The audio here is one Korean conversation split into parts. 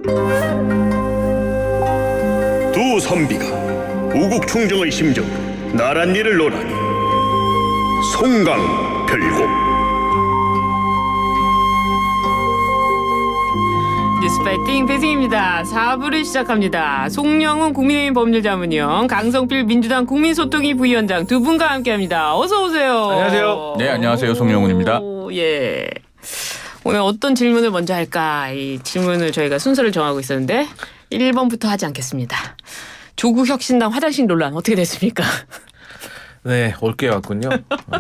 두 선비가 우국 총정의 심정으로 나란 일을 논하니 송강별곡. 뉴스파이팅 배승입니다. 4부를 시작합니다. 송영훈 국민의힘 법률자문위원, 강성필 민주당 국민소통위 부위원장 두 분과 함께합니다. 어서 오세요. 안녕하세요. 네, 안녕하세요. 송영훈입니다. 예. 오늘 어떤 질문을 먼저 할까? 이 질문을 저희가 순서를 정하고 있었는데 1번부터 하지 않겠습니다. 조국 혁신당 화장실 논란 어떻게 됐습니까? 네, 올게 왔군요. 네.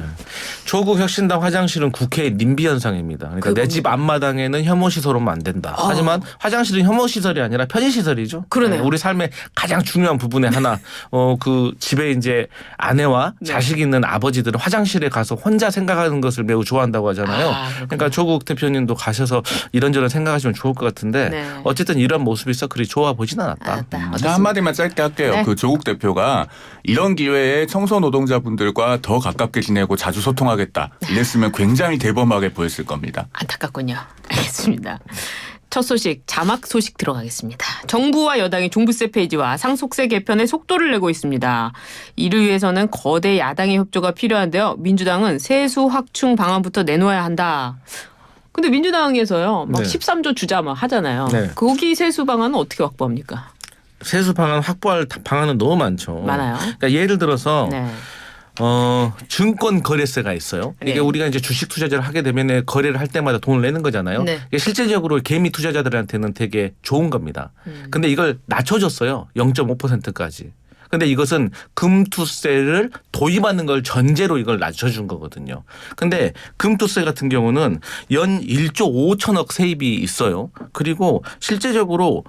조국 혁신당 화장실은 국회의 님비 현상입니다. 그러니까 내 집 앞마당에는 혐오 시설 오면 안 된다. 하지만 화장실은 혐오 시설이 아니라 편의 시설이죠. 그러네요. 우리 삶의 가장 중요한 부분의 하나. 그 집에 이제 아내와 네. 자식 있는 아버지들은 화장실에 가서 혼자 생각하는 것을 매우 좋아한다고 하잖아요. 그러니까 조국 대표님도 가셔서 이런저런 생각하시면 좋을 것 같은데 네. 어쨌든 이런 모습이 썩 그리 좋아 보진 않았다. 한마디만 짧게 할게요. 네. 그 조국 대표가 이런 기회에 청소 노동자분들과 더 가깝게 지내고 자주 소통하겠다. 이랬으면 굉장히 대범하게 보였을 겁니다. 안타깝군요. 알겠습니다. 첫 소식, 자막 소식 들어가겠습니다. 정부와 여당이 종부세 폐지와 상속세 개편에 속도를 내고 있습니다. 이를 위해서는 거대 야당의 협조가 필요한데요. 민주당은 세수 확충 방안부터 내놓아야 한다. 근데 민주당에서요. 막 네. 13조 주자 막 하잖아요. 네. 거기 세수 방안은 어떻게 확보합니까? 세수 방안 확보할 방안은 너무 많죠. 많아요. 그러니까 예를 들어서 네. 증권 거래세가 있어요. 이게 네. 우리가 이제 주식 투자자를 하게 되면 거래를 할 때마다 돈을 내는 거잖아요. 네. 이게 실제적으로 개미 투자자들한테는 되게 좋은 겁니다. 근데 이걸 낮춰줬어요. 0.5%까지. 근데 이것은 금투세를 도입하는 걸 전제로 이걸 낮춰준 거거든요. 근데 금투세 같은 경우는 연 1조 5천억 세입이 있어요. 그리고 실제적으로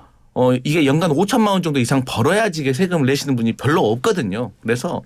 이게 연간 5천만 원 정도 이상 벌어야지 이게 세금을 내시는 분이 별로 없거든요. 그래서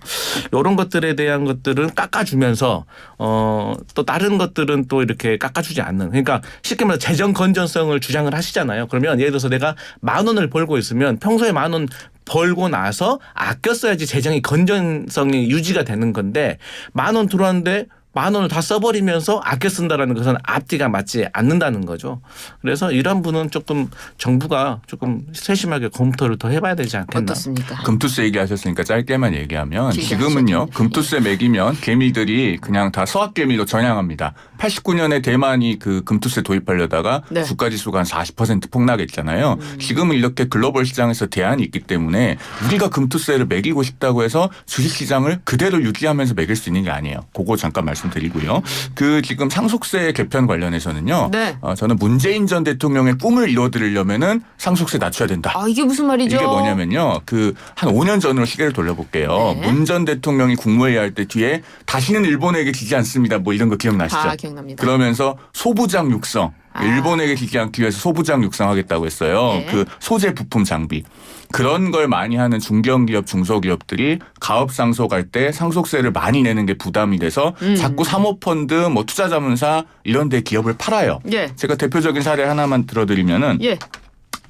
이런 것들에 대한 것들은 깎아주면서 또 다른 것들은 또 이렇게 깎아주지 않는. 그러니까 쉽게 말해서 재정 건전성을 주장을 하시잖아요. 그러면 예를 들어서 내가 10,000원을 벌고 있으면 평소에 10,000원 벌고 나서 아껴 써야지 재정이 건전성이 유지가 되는 건데 10,000원 들어왔는데 10,000원을 다 써버리면서 아껴 쓴다라는 것은 앞뒤가 맞지 않는다는 거죠. 그래서 이런 부분은 조금 정부가 조금 세심하게 검토를 더 해봐야 되지 않겠나. 어떻습니까? 금투세 얘기하셨으니까 짧게만 얘기하면 길게 지금은요. 하셔도 금투세 매기면 개미들이 그냥 다 서학개미로 전향합니다. 89년에 대만이 그 금투세 도입하려다가 네. 주가지수가 한 40% 폭락했잖아요. 지금은 이렇게 글로벌 시장에서 대안이 있기 때문에 우리가 금투세를 매기고 싶다고 해서 주식시장을 그대로 유지하면서 매길 수 있는 게 아니에요. 그거 잠깐 말씀드리고요. 그 지금 상속세 개편 관련해서는요. 네. 저는 문재인 전 대통령의 꿈을 이뤄드리려면은 상속세 낮춰야 된다. 아, 이게 무슨 말이죠? 이게 뭐냐면요. 그 한 5년 전으로 시계를 돌려볼게요. 네. 문 전 대통령이 국무회의 할 때 뒤에 다시는 일본에게 지지 않습니다. 뭐 이런 거 기억나시죠? 아, 기억납니다. 그러면서 소부장 육성. 아. 일본에게 지지 않기 위해서 소부장 육성하겠다고 했어요. 네. 그 소재 부품 장비. 그런 걸 많이 하는 중견기업 중소기업들이 가업 상속할 때 상속세를 많이 내는 게 부담이 돼서 자꾸 사모펀드 뭐 투자자문사 이런 데 기업을 팔아요. 예. 제가 대표적인 사례 하나만 들어드리면은 예.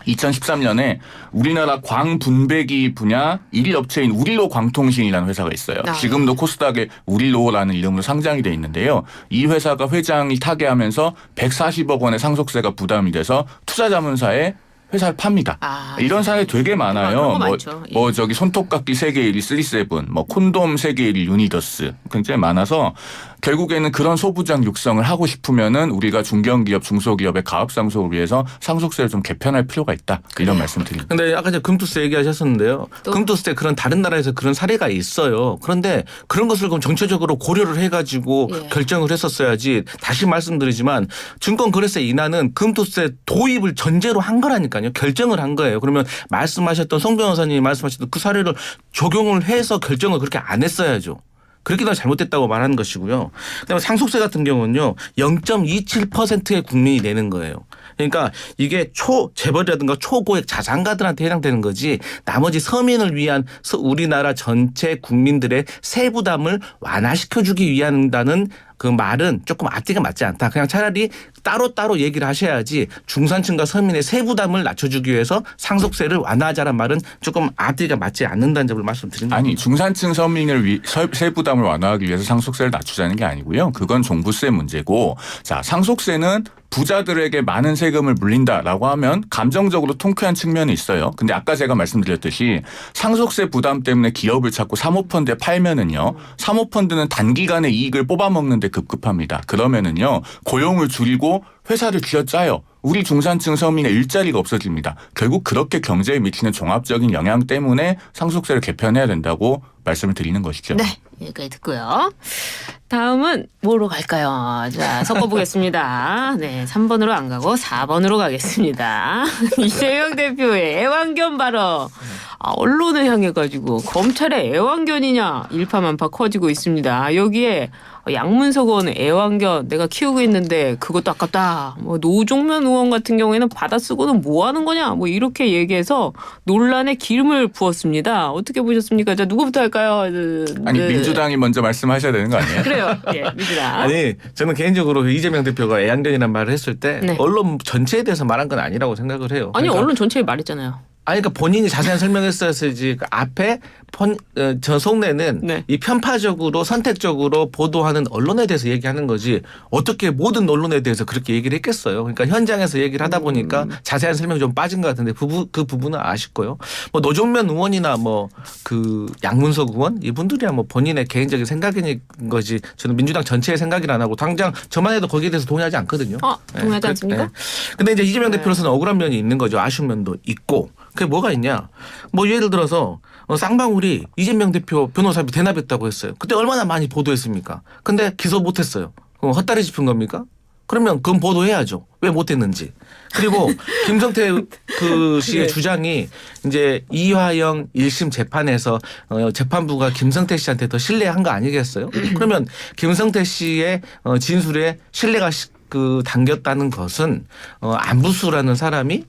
2013년에 우리나라 광분배기 분야 1위 업체인 우리로 광통신이라는 회사가 있어요. 아. 지금도 코스닥에 우리로라는 이름으로 상장이 돼 있는데요. 이 회사가 회장이 타계하면서 140억 원의 상속세가 부담이 돼서 투자자문사에 회사를 팝니다. 아. 이런 사례 되게 많아요. 그런 거 많죠. 예. 뭐 저기 손톱깎이 세계 1위 37, 뭐 콘돔 세계 1위 유니더스 굉장히 많아서 결국에는 그런 소부장 육성을 하고 싶으면은 우리가 중견기업, 중소기업의 가업 상속을 위해서 상속세를 좀 개편할 필요가 있다. 이런 말씀드립니다. 근데 아까 전에 금투세 얘기하셨었는데요. 금투세 그런 다른 나라에서 그런 사례가 있어요. 그런데 그런 것을 그럼 정체적으로 고려를 해가지고 예. 결정을 했었어야지. 다시 말씀드리지만 증권거래세 인하는 금투세 도입을 전제로 한 거라니까요. 결정을 한 거예요. 그러면 말씀하셨던 송 변호사님이 말씀하셨던 그 사례를 적용을 해서 결정을 그렇게 안 했어야죠. 그렇게 더 잘못됐다고 말하는 것이고요. 그다음에 상속세 같은 경우는요. 0.27%의 국민이 내는 거예요. 그러니까 이게 초재벌이라든가 초고액 자산가들한테 해당되는 거지 나머지 서민을 위한 우리나라 전체 국민들의 세부담을 완화시켜주기 위한다는 그 말은 조금 앞뒤가 맞지 않다. 그냥 차라리 따로따로 얘기를 하셔야지 중산층과 서민의 세부담을 낮춰주기 위해서 상속세를 완화하자는 말은 조금 앞뒤가 맞지 않는다는 점을 말씀드립니다. 아니 중산층 서민을 세부담을 완화하기 위해서 상속세를 낮추자는 게 아니고요. 그건 종부세 문제고 자 상속세는 부자들에게 많은 세금을 물린다라고 하면 감정적으로 통쾌한 측면이 있어요. 근데 아까 제가 말씀드렸듯이 상속세 부담 때문에 기업을 찾고 사모펀드에 팔면은요. 사모펀드는 단기간에 이익을 뽑아먹는데 급급합니다. 그러면은요. 고용을 줄이고 회사를 쥐어짜요. 우리 중산층 서민의 일자리가 없어집니다. 결국 그렇게 경제에 미치는 종합적인 영향 때문에 상속세를 개편해야 된다고 말씀을 드리는 것이죠. 네, 여기까지 듣고요. 다음은 뭐로 갈까요? 자, 섞어보겠습니다. 네, 3번으로 안 가고 4번으로 가겠습니다. 이재명 대표의 애완견 발언. 언론을 향해 가지고 검찰의 애완견이냐 일파만파 커지고 있습니다. 여기에 양문석 의원 애완견 내가 키우고 있는데 그것도 아깝다. 뭐 노종면 의원 같은 경우에는 받아쓰고는 뭐 하는 거냐. 뭐 이렇게 얘기해서 논란에 기름을 부었습니다. 어떻게 보셨습니까? 자, 누구부터 할까요? 아니 민주당이 먼저 말씀하셔야 되는 거 아니에요? 그래요. 예, 민주당. 아니 저는 개인적으로 이재명 대표가 애완견이라는 말을 했을 때 네. 언론 전체에 대해서 말한 건 아니라고 생각을 해요. 아니 그러니까 언론 전체에 말했잖아요. 아니, 그러니까 본인이 자세한 설명했어야지. 그 앞에 저 속내는 네. 이 편파적으로 선택적으로 보도하는 언론에 대해서 얘기하는 거지 어떻게 모든 언론에 대해서 그렇게 얘기를 했겠어요. 그러니까 현장에서 얘기를 하다 보니까 자세한 설명이 좀 빠진 것 같은데 그 부분은 아쉽고요. 뭐 노종면 의원이나 뭐 그 양문석 의원 이분들이야 뭐 본인의 개인적인 생각인 거지 저는 민주당 전체의 생각이라 안 하고 당장 저만 해도 거기에 대해서 동의하지 않거든요. 동의하지 않습니까? 근데 이제 이재명 네. 대표로서는 억울한 면이 있는 거죠. 아쉬운 면도 있고. 그게 뭐가 있냐. 뭐 예를 들어서 쌍방울이 이재명 대표 변호사비 대납했다고 했어요. 그때 얼마나 많이 보도했습니까? 근데 기소 못했어요. 그럼 헛다리 짚은 겁니까? 그러면 그건 보도해야죠. 왜 못했는지. 그리고 김성태 그 씨의 네. 주장이 이제 이화영 1심 재판에서 재판부가 김성태 씨한테 더 신뢰한 거 아니겠어요? 그러면 김성태 씨의 진술에 신뢰가 당겼다는 것은 안부수라는 사람이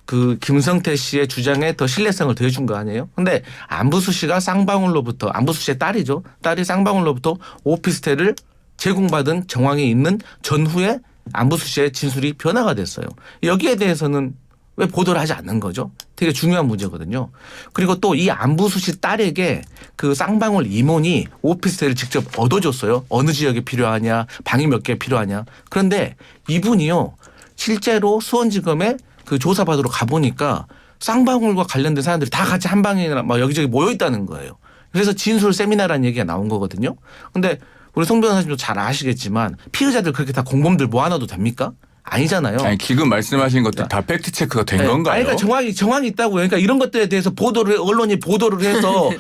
그 김성태 씨의 주장에 더 신뢰성을 더해준 거 아니에요? 근데 안부수 씨가 쌍방울로부터 안부수 씨의 딸이죠. 딸이 쌍방울로부터 오피스텔을 제공받은 정황이 있는 전후에 안부수 씨의 진술이 변화가 됐어요. 여기에 대해서는 왜 보도를 하지 않는 거죠? 되게 중요한 문제거든요. 그리고 또 이 안부수 씨 딸에게 그 쌍방울 이모니 오피스텔을 직접 얻어줬어요. 어느 지역에 필요하냐, 방이 몇 개 필요하냐. 그런데 이분이요. 실제로 수원지검에 그 조사받으러 가보니까 쌍방울과 관련된 사람들이 다 같이 한 방이나 막 여기저기 모여 있다는 거예요. 그래서 진술 세미나라는 얘기가 나온 거거든요. 근데 우리 송 변호사님도 잘 아시겠지만 피의자들 그렇게 다 공범들 모아놔도 됩니까? 아니잖아요. 아니 지금 말씀하신 것들 다 팩트 체크가 된 건가요? 아니, 그러니까 정황이 있다고요. 그러니까 이런 것들에 대해서 언론이 보도를 해서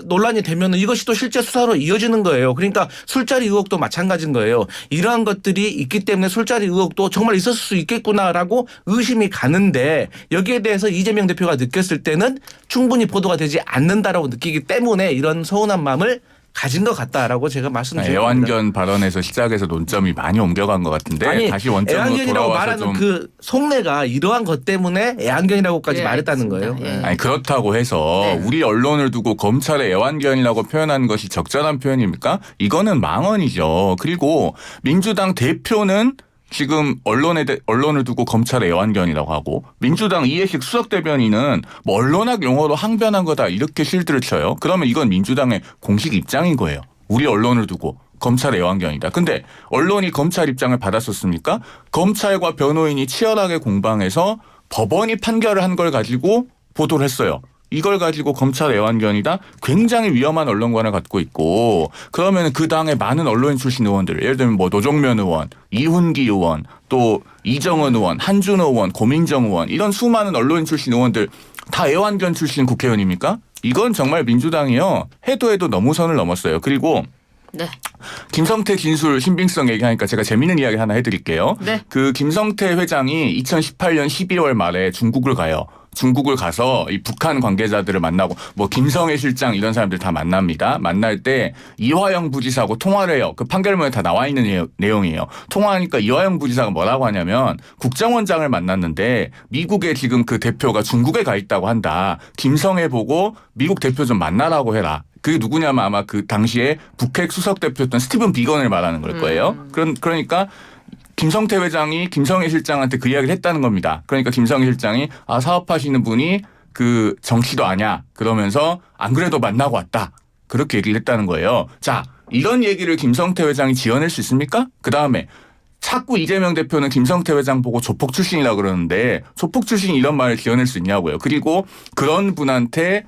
논란이 되면은 이것이 또 실제 수사로 이어지는 거예요. 그러니까 술자리 의혹도 마찬가지인 거예요. 이러한 것들이 있기 때문에 술자리 의혹도 정말 있었을 수 있겠구나라고 의심이 가는데 여기에 대해서 이재명 대표가 느꼈을 때는 충분히 보도가 되지 않는다라고 느끼기 때문에 이런 서운한 마음을 가진 것 같다라고 제가 말씀드립니다. 애완견 발언에서 시작해서 논점이 많이 옮겨간 것 같은데 아니, 다시 원점으로 애완견이라고 돌아와서 말하는 좀 그 속내가 이러한 것 때문에 애완견이라고까지 예, 말했다는 알겠습니다. 거예요. 예. 아니 그렇다고 해서 네. 우리 언론을 두고 검찰의 애완견이라고 표현하는 것이 적절한 표현입니까? 이거는 망언이죠. 그리고 민주당 대표는 지금 언론을 두고 검찰의 애완견이라고 하고 민주당 이해식 수석대변인은 뭐 언론학 용어로 항변한 거다 이렇게 실드를 쳐요. 그러면 이건 민주당의 공식 입장인 거예요. 우리 언론을 두고 검찰의 애완견이다. 근데 언론이 검찰 입장을 받았었습니까? 검찰과 변호인이 치열하게 공방해서 법원이 판결을 한 걸 가지고 보도를 했어요. 이걸 가지고 검찰 애완견이다. 굉장히 위험한 언론관을 갖고 있고 그러면 그 당의 많은 언론인 출신 의원들 예를 들면 뭐 노종면 의원, 이훈기 의원, 또 이정은 의원, 한준호 의원, 고민정 의원 이런 수많은 언론인 출신 의원들 다 애완견 출신 국회의원입니까? 이건 정말 민주당이요. 해도 너무 선을 넘었어요. 그리고 네. 김성태 진술 신빙성 얘기하니까 제가 재밌는 이야기 하나 해드릴게요. 네. 그 김성태 회장이 2018년 12월 말에 중국을 가요. 중국을 가서 이 북한 관계자들을 만나고 뭐 김성애 실장 이런 사람들 다 만납니다. 만날 때 이화영 부지사하고 통화를 해요. 그 판결문에 다 나와 있는 내용이에요. 통화하니까 이화영 부지사가 뭐라고 하냐면 국정원장을 만났는데 미국에 지금 그 대표가 중국에 가 있다고 한다. 김성애 보고 미국 대표 좀 만나라고 해라. 그게 누구냐면 아마 그 당시에 북핵 수석 대표였던 스티븐 비건을 말하는 걸 거예요. 그러니까 김성태 회장이 김성애 실장한테 그 이야기를 했다는 겁니다. 그러니까 김성애 실장이 사업하시는 분이 그 정치도 아냐 그러면서 안 그래도 만나고 왔다. 그렇게 얘기를 했다는 거예요. 자, 이런 얘기를 김성태 회장이 지어낼 수 있습니까? 그다음에 자꾸 이재명 대표는 김성태 회장 보고 조폭 출신이라고 그러는데 조폭 출신이 이런 말을 지어낼 수 있냐고요. 그리고 그런 분한테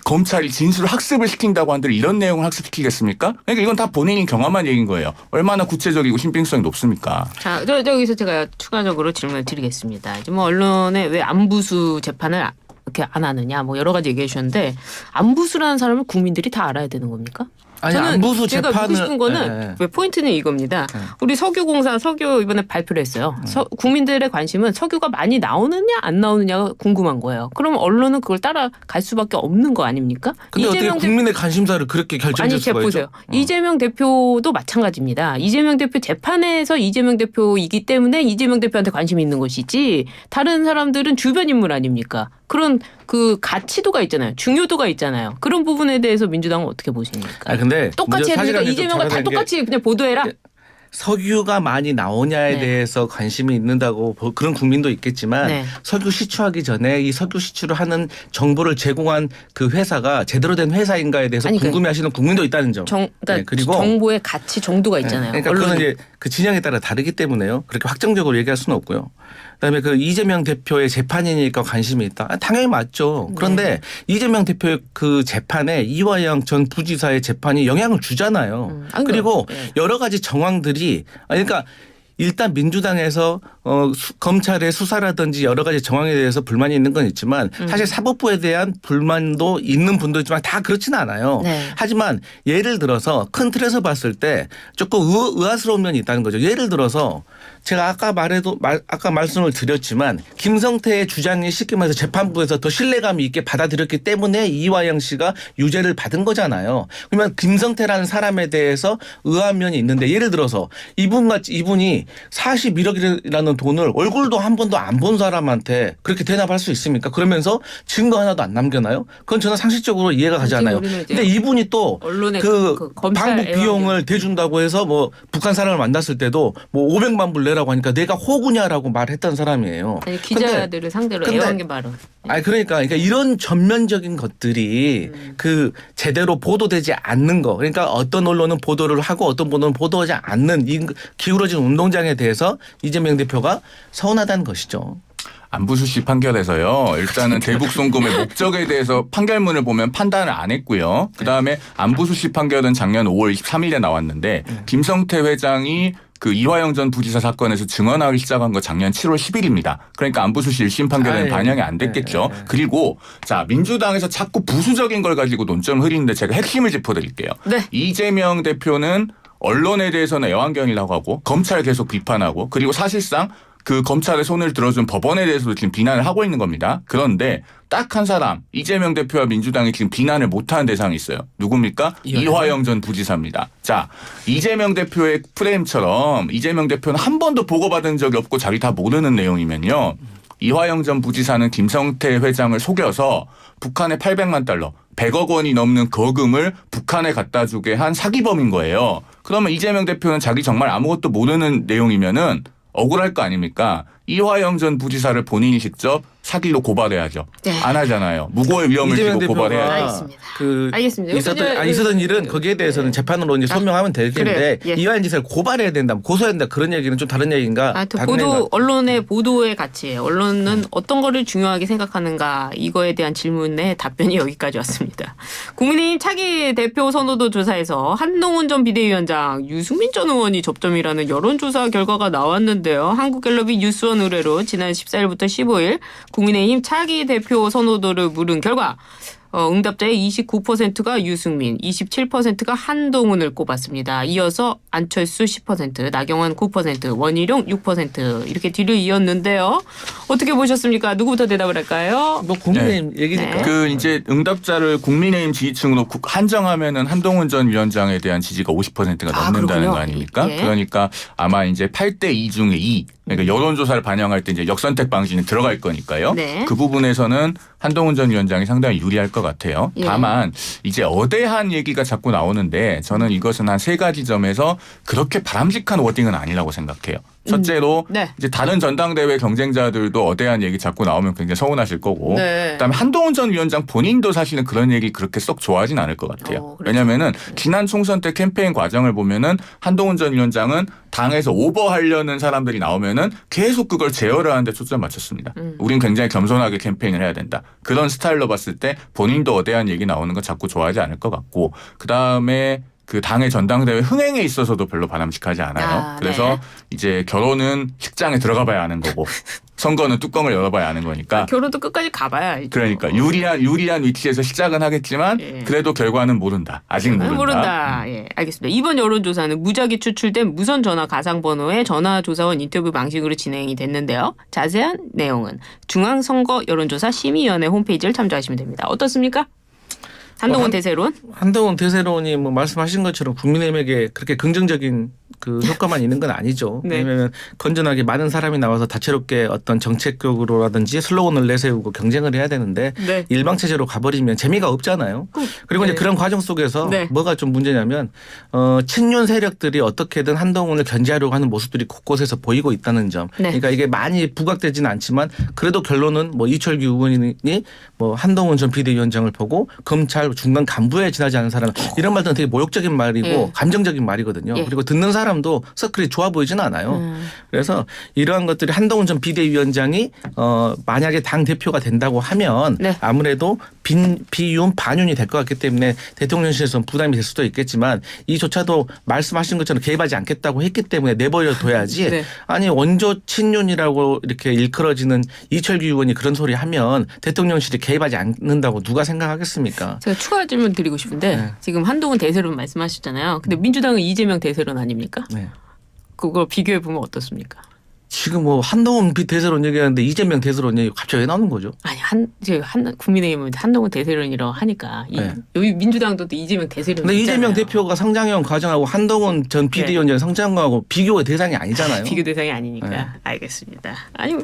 검찰이 진술을 학습을 시킨다고 한들 이런 내용을 학습시키겠습니까? 그러니까 이건 다 본인이 경험한 얘기인 거예요. 얼마나 구체적이고 신빙성이 높습니까? 자, 여기서 제가 추가적으로 질문을 드리겠습니다. 이제 뭐 언론에 왜 안부수 재판을 이렇게 안 하느냐, 뭐 여러 가지 얘기해 주셨는데 안부수라는 사람을 국민들이 다 알아야 되는 겁니까? 아니, 저는 안부수 제가 재판을 묻고 싶은 거는 왜 포인트는 이겁니다. 우리 석유공사 석유 이번에 발표를 했어요. 국민들의 관심은 석유가 많이 나오느냐 안 나오느냐가 궁금한 거예요. 그럼 언론은 그걸 따라갈 수밖에 없는 거 아닙니까? 근데 어떻게 국민의 관심사를 그렇게 결정질 아니, 수가 보세요. 있죠? 이재명 대표도 마찬가지입니다. 이재명 대표 재판에서 이재명 대표이기 때문에 이재명 대표한테 관심이 있는 것이지 다른 사람들은 주변 인물 아닙니까? 그런 그 가치도가 있잖아요. 중요도가 있잖아요. 그런 부분에 대해서 민주당은 어떻게 보십니까? 근데 똑같이 해야 되니까 이재명과 다 똑같이 그냥 보도해라. 석유가 많이 나오냐에 네. 대해서 관심이 있는다고 그런 국민도 있겠지만 네. 석유 시추하기 전에 이 석유 시추를 하는 정보를 제공한 그 회사가 제대로 된 회사인가에 대해서 아니, 궁금해하시는 국민도 있다는 점. 그러니까 네, 그리고 정보의 가치 정도가 있잖아요. 그러니까 그건 이제 그 진영에 따라 다르기 때문에요. 그렇게 확정적으로 얘기할 수는 없고요. 그다음에 그 이재명 대표의 재판이니까 관심이 있다. 당연히 맞죠. 그런데 이재명 대표의 그 재판에 이화영 전 부지사의 재판이 영향을 주잖아요. 그리고 여러 가지 정황들이 그러니까 일단 민주당에서 검찰의 수사라든지 여러 가지 정황에 대해서 불만이 있는 건 있지만 사실 사법부에 대한 불만도 있는 분도 있지만 다 그렇지는 않아요. 네. 하지만 예를 들어서 큰 틀에서 봤을 때 조금 의아스러운 면이 있다는 거죠. 예를 들어서 제가 아까 말씀을 드렸지만 김성태의 주장이 쉽게 말해서 재판부에서 더 신뢰감이 있게 받아들였기 때문에 이화영 씨가 유죄를 받은 거잖아요. 그러면 김성태라는 사람에 대해서 의아한 면이 있는데 예를 들어서 이분이 41억이라는 돈을 얼굴도 한 번도 안 본 사람한테 그렇게 대납할 수 있습니까? 그러면서 증거 하나도 안 남겨놔요? 그건 저는 상식적으로 이해가 가지 않아요. 근데 이분이 또 그 방북 비용을 대준다고 해서 뭐 북한 사람을 만났을 때도 뭐 500만 불 내라고 하니까 내가 호구냐라고 말했던 사람이에요. 아니, 기자들을 상대로 애완게 발언. 아니 그러니까 이런 전면적인 것들이 그 제대로 보도되지 않는 거. 그러니까 어떤 언론은 보도를 하고 어떤 언론은 보도하지 않는 이 기울어진 운동장에 대해서 이재명 대표가 서운하다는 것이죠. 안부수씨 판결에서요. 일단은 대북 송금의 목적에 대해서 판결문을 보면 판단을 안 했고요. 그다음에 안부수씨 판결은 작년 5월 23일에 나왔는데 김성태 회장이 그 이화영 전 부지사 사건에서 증언하기 시작한 거 작년 7월 10일입니다. 그러니까 안부수씨 1심 판결에는 반영이 안 됐겠죠. 그리고 자 민주당에서 자꾸 부수적인 걸 가지고 논점을 흐리는데 제가 핵심을 짚어드릴게요. 네. 이재명 대표는 언론에 대해서는 애완견이라고 하고 검찰 계속 비판하고 그리고 사실상 그 검찰의 손을 들어준 법원에 대해서도 지금 비난을 하고 있는 겁니다. 그런데 딱 한 사람 이재명 대표와 민주당이 지금 비난을 못하는 대상이 있어요. 누굽니까? 이화영 전 부지사입니다. 자 이재명 대표의 프레임처럼 이재명 대표는 한 번도 보고받은 적이 없고 자기 다 모르는 내용이면요. 이화영 전 부지사는 김성태 회장을 속여서 북한에 800만 달러 100억 원이 넘는 거금을 북한에 갖다 주게 한 사기범인 거예요. 그러면 이재명 대표는 자기 정말 아무것도 모르는 내용이면은 억울할 거 아닙니까? 이화영 전 부지사를 본인이 직접 사기로 고발해야죠. 네. 안 하잖아요. 무고의 위험을 이재명 지고 대표가 고발해야죠. 알겠습니다. 그 알겠습니다. 있었던 일은 거기에 대해서는 재판으로 이제 소명하면 될 텐데 그래, 예. 이화영 지사를 고발해야 된다, 고소해야 된다 그런 얘기는 좀 다른 얘기인가? 언론의 보도의 가치예요. 언론은 어떤 거를 중요하게 생각하는가 이거에 대한 질문에 답변이 여기까지 왔습니다. 국민의힘 차기 대표 선호도 조사에서 한동훈 전 비대위원장, 유승민 전 의원이 접점이라는 여론조사 결과가 나왔는데요. 한국갤럽이 뉴스원 의뢰로 지난 14일부터 15일 국민의힘 차기 대표 선호도를 물은 결과 응답자의 29%가 유승민, 27%가 한동훈을 꼽았습니다. 이어서 안철수 10%, 나경원 9%, 원희룡 6% 이렇게 뒤를 이었는데요. 어떻게 보셨습니까? 누구부터 대답을 할까요? 뭐 국민의힘 얘기니까. 네. 그 이제 응답자를 국민의힘 지지층으로 한정하면은 한동훈 전 위원장에 대한 지지가 50%가 넘는다는 그렇군요. 거 아닙니까? 예. 그러니까 아마 이제 8대 2 중에 2. 그러니까 여론조사를 반영할 때 이제 역선택 방식이 들어갈 거니까요. 네. 그 부분에서는 한동훈 전 위원장이 상당히 유리할 것 같아요. 예. 다만 이제 어대한 얘기가 자꾸 나오는데 저는 이것은 한 세 가지 점에서 그렇게 바람직한 워딩은 아니라고 생각해요. 첫째로 네. 이제 다른 전당대회 경쟁자들도 어대한 얘기 자꾸 나오면 굉장히 서운하실 거고 네. 그다음에 한동훈 전 위원장 본인도 사실은 그런 얘기 그렇게 썩 좋아하진 않을 것 같아요. 그렇죠. 왜냐하면은 지난 총선 때 캠페인 과정을 보면은 한동훈 전 위원장은 당에서 오버하려는 사람들이 나오면은 계속 그걸 제어를 하는데 초점 맞췄습니다. 우린 굉장히 겸손하게 캠페인을 해야 된다. 그런 스타일로 봤을 때 본인도 어대한 얘기 나오는 건 자꾸 좋아하지 않을 것 같고 그다음에 그 당의 전당대회 흥행에 있어서도 별로 바람직하지 않아요. 그래서 네. 이제 결혼은 식장에 들어가 봐야 하는 거고 선거는 뚜껑을 열어봐야 하는 거니까. 결혼도 끝까지 가봐야 알죠. 그러니까 유리한 위치에서 시작은 하겠지만 예. 그래도 결과는 모른다. 아직 모른다. 모른다. 예, 알겠습니다. 이번 여론조사는 무작위 추출된 무선 전화 가상번호의 전화조사원 인터뷰 방식으로 진행이 됐는데요. 자세한 내용은 중앙선거 여론조사 심의위원회 홈페이지를 참조하시면 됩니다. 어떻습니까? 한동훈 대세론? 한동훈 대세론이 뭐 말씀하신 것처럼 국민의힘에게 그렇게 긍정적인 그 효과만 있는 건 아니죠. 네. 왜냐하면 건전하게 많은 사람이 나와서 다채롭게 어떤 정책적으로라든지 슬로건을 내세우고 경쟁을 해야 되는데 네. 일방체제로 가버리면 재미가 없잖아요. 그리고 네. 이제 그런 과정 속에서 네. 뭐가 좀 문제냐면 친윤 세력들이 어떻게든 한동훈을 견제하려고 하는 모습들이 곳곳에서 보이고 있다는 점. 네. 그러니까 이게 많이 부각되지는 않지만 그래도 결론은 뭐 이철규 의원이 뭐 한동훈 전 비대위원장을 보고 검찰 중간 간부에 지나지 않은 사람 이런 말들은 되게 모욕적인 말이고 예. 감정적인 말이거든요. 예. 그리고 듣는 사람도 서클이 좋아 보이지는 않아요. 그래서 이러한 것들이 한동훈 전 비대위원장이 만약에 당 대표가 된다고 하면 네. 아무래도 비윤 반윤이 될 것 같기 때문에 대통령실에서는 부담이 될 수도 있겠지만 이조차도 말씀하신 것처럼 개입하지 않겠다고 했기 때문에 내버려 둬야지. 네. 아니 원조 친윤이라고 이렇게 일컬어지는 이철규 의원이 그런 소리 하면 대통령실이 개입하지 않는다고 누가 생각하겠습니까? 제가 추가 질문 드리고 싶은데 네. 지금 한동훈 대세론 말씀하셨잖아요. 근데 민주당은 이재명 대세론 아닙니까? 네. 그걸 비교해 보면 어떻습니까? 지금 뭐 한동훈 대세론 얘기하는데 이재명 대세론 얘기 갑자기 왜 나오는 거죠? 아니 국민의힘은 한동훈 대세론이라고 하니까 네. 여기 민주당도 또 이재명 대세론. 근데 이재명 대표가 성장형 과정하고 한동훈 전 비대위원장 성장하고 비교의 대상이 아니잖아요. 비교 대상이 아니니까. 네. 알겠습니다. 아니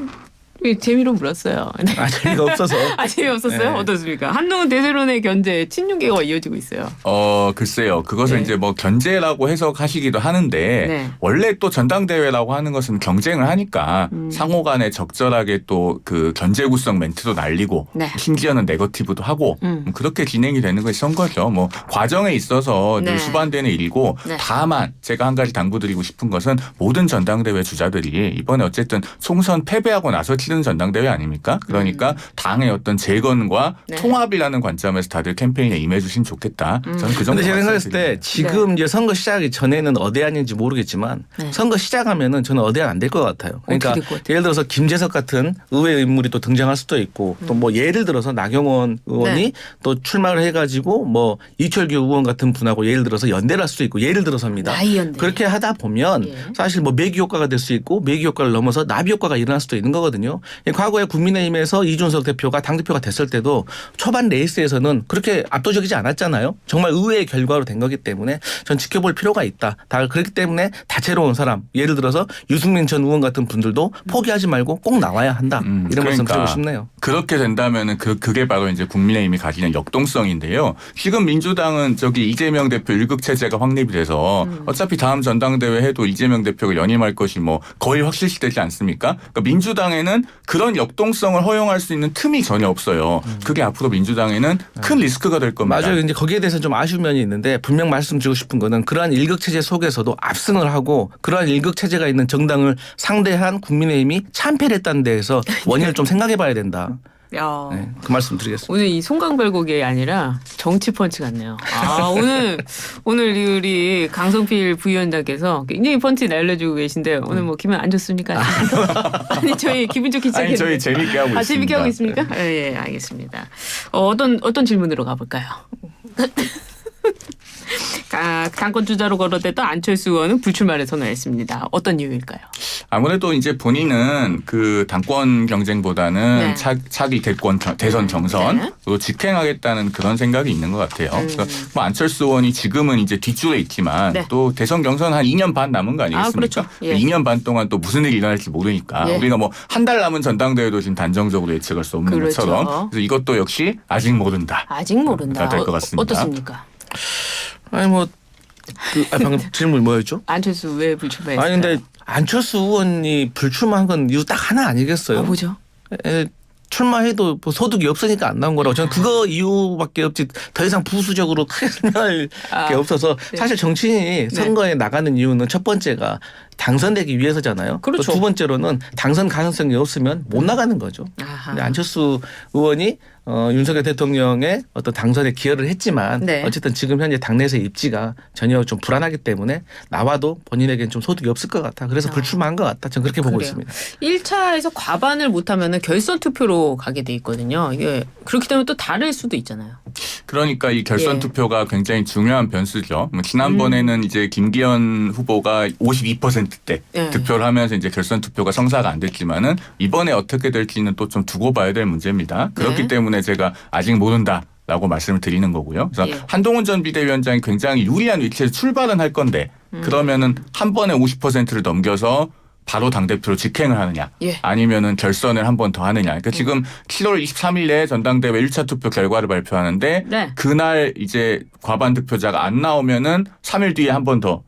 왜 재미로 물었어요. 아, 재미가 없어서. 아 재미없었어요? 네. 어떻습니까? 한동훈 대세론의 견제 친윤계가 이어지고 있어요. 글쎄요. 그것을 네. 이제 뭐 견제라고 해석하시기도 하는데 네. 원래 또 전당대회라고 하는 것은 경쟁을 하니까 상호 간에 적절하게 또 그 견제 구성 멘트도 날리고 네. 심지어는 네거티브도 하고 그렇게 진행이 되는 것이 선거죠. 뭐 과정에 있어서 늘 네. 수반되는 일이고 네. 다만 제가 한 가지 당부드리고 싶은 것은 모든 전당대회 주자들이 이번에 어쨌든 총선 패배하고 나서 치른 전당대회 아닙니까? 그러니까 당의 어떤 재건과 네. 통합이라는 관점에서 다들 캠페인에 임해 주시면 좋겠다. 저는 그 정도 근데 제가 생각했을 때 말씀드립니다. 지금 이제 선거 시작이 전에는 어대한인지 모르겠지만 네. 선거 시작하면은 저는 어대한 안 될 것 같아요. 그러니까 어떻게 될것 같아요? 예를 들어서 김재석 같은 의회 인물이 또 등장할 수도 있고 또 뭐 예를 들어서 나경원 의원이 네. 또 출마를 해가지고 뭐 이철규 의원 같은 분하고 예를 들어서 연대를 할 수도 있고 예를 들어서입니다. 나이 연대. 그렇게 하다 보면 예. 사실 뭐 매기 효과가 될 수 있고 매기 효과를 넘어서 나비 효과가 일어날 수도 있는 거거든요. 과거에 국민의힘에서 이준석 대표가 당대표가 됐을 때도 초반 레이스에서는 그렇게 압도적이지 않았잖아요. 정말 의외의 결과로 된 거기 때문에 전 지켜볼 필요가 있다. 다 그렇기 때문에 다채로운 사람 예를 들어서 유승민 전 의원 같은 분들도 포기하지 말고 꼭 나와야 한다. 이런 말씀 드리고 싶네요. 그렇게 된다면은 그게 바로 이제 국민의힘이 가지는 역동성인데요. 지금 민주당은 저기 이재명 대표 일극 체제가 확립이 돼서 어차피 다음 전당대회 해도 이재명 대표가 연임할 것이 뭐 거의 확실시되지 않습니까? 그러니까 민주당에는 그런 역동성을 허용할 수 있는 틈이 전혀 없어요. 그게 앞으로 민주당에는 큰 리스크가 될 겁니다. 맞아요. 이제 거기에 대해서 좀 아쉬운 면이 있는데 분명 말씀드리고 싶은 거는 그러한 일극 체제 속에서도 압승을 하고 그러한 일극 체제가 있는 정당을 상대한 국민의힘이 참패를 했다는 데에서 원인을 좀 생각해 봐야 된다. 야. 네, 그 말씀 드리겠습니다. 오늘 이 송강별곡이 아니라 정치 펀치 같네요. 아, 오늘 우리 강성필 부위원장께서 굉장히 펀치 날려주고 계신데 오늘 뭐 기분 안 좋습니까? 아니 저희 기분 좋게 아니 시작했는데. 저희 재밌게 하고 있습니다. 재밌게 하고 있습니까? 예, 알겠습니다. 어떤 질문으로 가볼까요? 당권 주자로 거론됐던 안철수 의원은 불출마를 선언했습니다. 어떤 이유일까요? 아무래도 이제 본인은 그 당권 경쟁보다는 네. 차기 대선 경선으로 네. 직행하겠다는 그런 생각이 있는 것 같아요. 그러니까 뭐 안철수 의원이 지금은 이제 뒷줄에 있지만 네. 또 대선 경선 한 2년 반 남은 거 아니겠습니까? 그렇죠. 예. 2년 반 동안 또 무슨 일이 일어날지 모르니까 예. 우리가 뭐 한 달 남은 전당대회도 지금 단정적으로 예측할 수 없는 그렇죠. 것처럼 그래서 이것도 역시 아직 모른다. 아직 모른다. 될 것 같습니다. 어떻습니까? 아니 뭐 방금 질문 뭐였죠? 안철수 왜 불출마했어요? 아니 근데 안철수 의원이 불출마한 건 이유 딱 하나 아니겠어요? 뭐죠? 출마해도 뭐 소득이 없으니까 안 나온 거라고 저는 그거 이유밖에 없지 더 이상 부수적으로 크게 설명할 게 없어서 네. 사실 정치인이 선거에 나가는 이유는 첫 번째가 당선되기 위해서잖아요. 그렇죠. 또 두 번째로는 당선 가능성이 없으면 못 나가는 거죠. 아하. 근데 안철수 의원이 윤석열 대통령의 어떤 당선에 기여를 했지만 네. 어쨌든 지금 현재 당내에서의 입지가 전혀 좀 불안하기 때문에 나와도 본인에게는 좀 소득이 없을 것 같아. 그래서 불출마한 것 같다. 저는 그렇게 보고 그래요. 있습니다. 1차에서 과반을 못하면 결선 투표로 가게 돼 있거든요. 이게 그렇기 때문에 또 다를 수도 있잖아요. 그러니까 이 결선 예. 투표가 굉장히 중요한 변수죠. 뭐 지난번에는 이제 김기현 후보가 52%대 예. 득표를 하면서 이제 결선 투표가 성사가 안 됐지만은 이번에 어떻게 될지는 또 좀 두고 봐야 될 문제입니다. 그렇기 네. 때문에 제가 아직 모른다. 라고 말씀을 드리는 거고요. 그래서 예. 한동훈 전 비대위원장이 굉장히 유리한 위치에서 출발은 할 건데 그러면은 한 번에 50%를 넘겨서 바로 당대표로 직행을 하느냐 예. 아니면은 결선을 한 번 더 하느냐. 그러니까 지금 7월 23일에 전당대회 1차 투표 결과를 발표하는데 네. 그날 이제 과반 득표자가 안 나오면은 3일 뒤에 한 번 더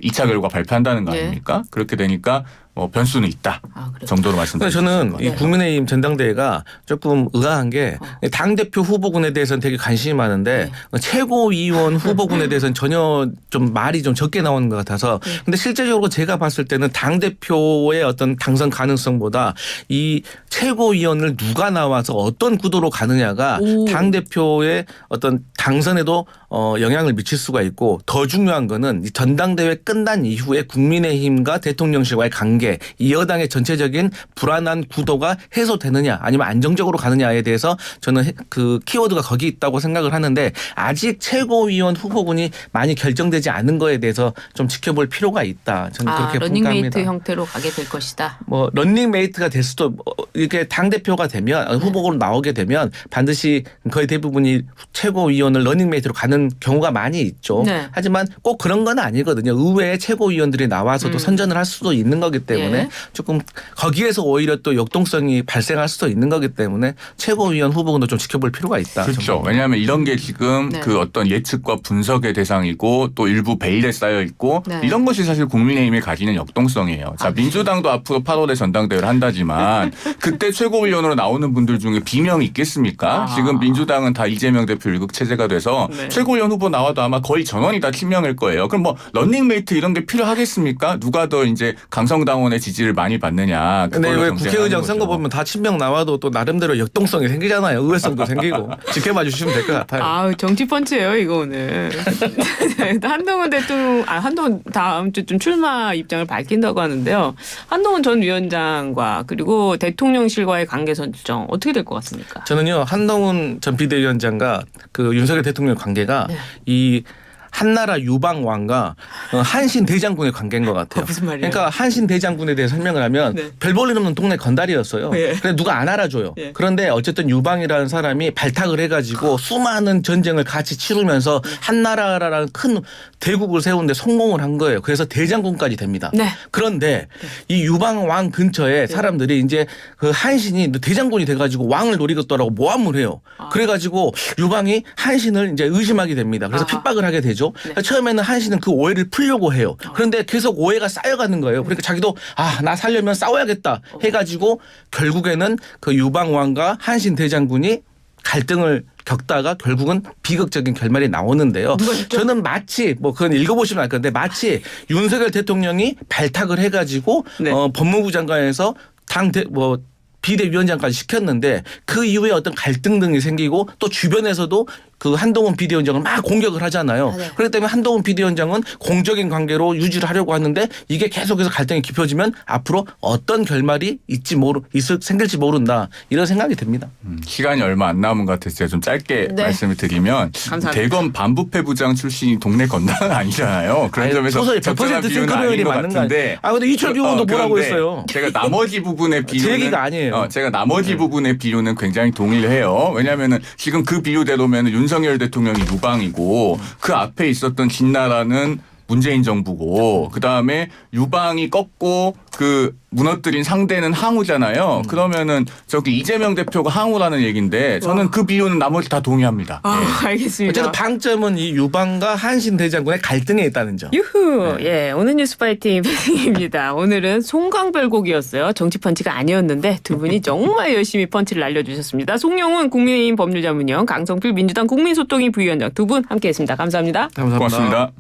2차 결과 발표한다는 거 예. 아닙니까? 그렇게 되니까 변수는 있다 그래요. 정도로 근데 말씀드립니다. 저는 이 국민의힘 전당대회가 조금 의아한 게 당대표 후보군에 대해서는 되게 관심이 많은데 최고위원 후보군에 대해서는 전혀 좀 말이 좀 적게 나오는 것 같아서 근데 실제적으로 제가 봤을 때는 당대표의 어떤 당선 가능성보다 이 최고위원을 누가 나와서 어떤 구도로 가느냐가 오. 당대표의 어떤 당선에도 영향을 미칠 수가 있고 더 중요한 거는 이 전당대회 끝난 이후에 국민의힘과 대통령실과의 관계 이 여당의 전체적인 불안한 구도가 해소되느냐 아니면 안정적으로 가느냐에 대해서 저는 그 키워드가 거기 있다고 생각을 하는데 아직 최고위원 후보군이 많이 결정되지 않은 거에 대해서 좀 지켜볼 필요가 있다. 저는 그렇게 평가합니다. 러닝메이트 형태로 가게 될 것이다. 뭐 런닝메이트가 될 수도 이렇게 당 대표가 되면 후보로 나오게 되면 반드시 거의 대부분이 최고위원을 런닝메이트로 가는 경우가 많이 있죠. 네. 하지만 꼭 그런 건 아니거든요. 의외의 최고위원들이 나와서도 선전을 할 수도 있는 거기 때문에 예. 조금 거기에서 오히려 또 역동성이 발생할 수도 있는 거기 때문에 최고위원 후보군도 좀 지켜볼 필요가 있다. 그렇죠. 저는. 왜냐하면 이런 게 지금 네. 그 어떤 예측과 분석의 대상이고 또 일부 베일에 쌓여 있고 네. 이런 것이 사실 국민의힘이 가지는 역동성이에요. 자, 민주당도 앞으로 8월에 전당대회를 한다지만 그때 최고위원으로 나오는 분들 중에 비명이 있겠습니까? 지금 민주당은 다 이재명 대표 일극 체제가 돼서 네. 최고위원 후보 나와도 아마 거의 전원이 다 친명일 거예요. 그럼 뭐 런닝메이트 이런 게 필요하겠습니까? 누가 더 이제 강성당원의 지지를 많이 받느냐. 근데 그걸로 왜 경쟁하는 국회의장 거죠. 선거 보면 다 친명 나와도 또 나름대로 역동성이 생기잖아요. 의외성도 생기고 지켜봐 주시면 될 것 같아요. 정치 펀치예요 이거 오늘. 한동훈 대통령, 한동훈 다음 주쯤 출마 입장을 밝힌다고 하는데요. 한동훈 전 위원장과 그리고 대통령실과의 관계 설정 어떻게 될 것 같습니까? 저는요 한동훈 전 비대위원장과 그 윤석열 대통령 관계가 네. 이 한나라 유방왕과 한신 대장군의 관계인 것 같아요. 무슨 말이에요? 그러니까 한신 대장군에 대해 설명을 하면 네. 별 볼 일 없는 동네 건달이었어요. 예. 근데 누가 안 알아줘요. 예. 그런데 어쨌든 유방이라는 사람이 발탁을 해가지고 수많은 전쟁을 같이 치르면서 한나라라는 큰 대국을 세우는데 성공을 한 거예요. 그래서 대장군까지 됩니다. 네. 그런데 이 유방왕 근처에 사람들이 이제 그 한신이 대장군이 돼가지고 왕을 노리겠더라고 모함을 해요. 그래가지고 유방이 한신을 이제 의심하게 됩니다. 그래서 아하. 핍박을 하게 되죠. 그러니까 처음에는 한신은 그 오해를 풀려고 해요. 그런데 계속 오해가 쌓여가는 거예요. 그러니까 자기도 나 살려면 싸워야겠다 해가지고 결국에는 그 유방왕과 한신 대장군이 갈등을 겪다가 결국은 비극적인 결말이 나오는데요. 저는 마치 뭐 그건 읽어보시면 알 건데 마치 윤석열 대통령이 발탁을 해가지고 네. 법무부 장관에서 비대위원장까지 시켰는데 그 이후에 어떤 갈등 등이 생기고 또 주변에서도 그 한동훈 비대위원장을 막 공격을 하잖아요. 맞아요. 그렇기 때문에 한동훈 비대위원장은 공적인 관계로 유지를 하려고 하는데 이게 계속해서 갈등이 깊어지면 앞으로 어떤 결말이 생길지 모른다. 이런 생각이 듭니다. 시간이 얼마 안 남은 것 같아서 제가 좀 짧게 네. 말씀을 드리면 감사합니다. 대검 반부패 부장 출신이 동네 건당은 아니잖아요. 그런 아니, 점에서 소설이 적절한 100% 비유는 싱크로율이 아닌 것 맞는 거 같은데. 아니에요? 근데 이철규 의원도 뭐라고 그런데 했어요? 제가 나머지 부분의 비유는 제 얘기가 아니에요. 제가 나머지 부분의 비유는 굉장히 동의를 해요. 왜냐하면은 지금 그 비유대로면 윤석열 대통령이 유방이고 그 앞에 있었던 진나라는 문재인 정부고 그다음에 유방이 꺾고 그 무너뜨린 상대는 항우잖아요. 그러면은 저기 이재명 대표가 항우라는 얘기인데 저는 그 비유는 나머지 다 동의합니다. 알겠습니다. 어쨌든 방점은 이 유방과 한신 대장군의 갈등에 있다는 점. 유후. 예, 오늘 뉴스 파이팅 패싱입니다. 오늘은 송강별곡이었어요. 정치 펀치가 아니었는데 두 분이 정말 열심히 펀치를 날려주셨습니다. 송영훈 국민의힘 법률자문위원, 강성필 민주당 국민소통위 부위원장 두 분 함께했습니다. 감사합니다. 감사합니다. 고맙습니다.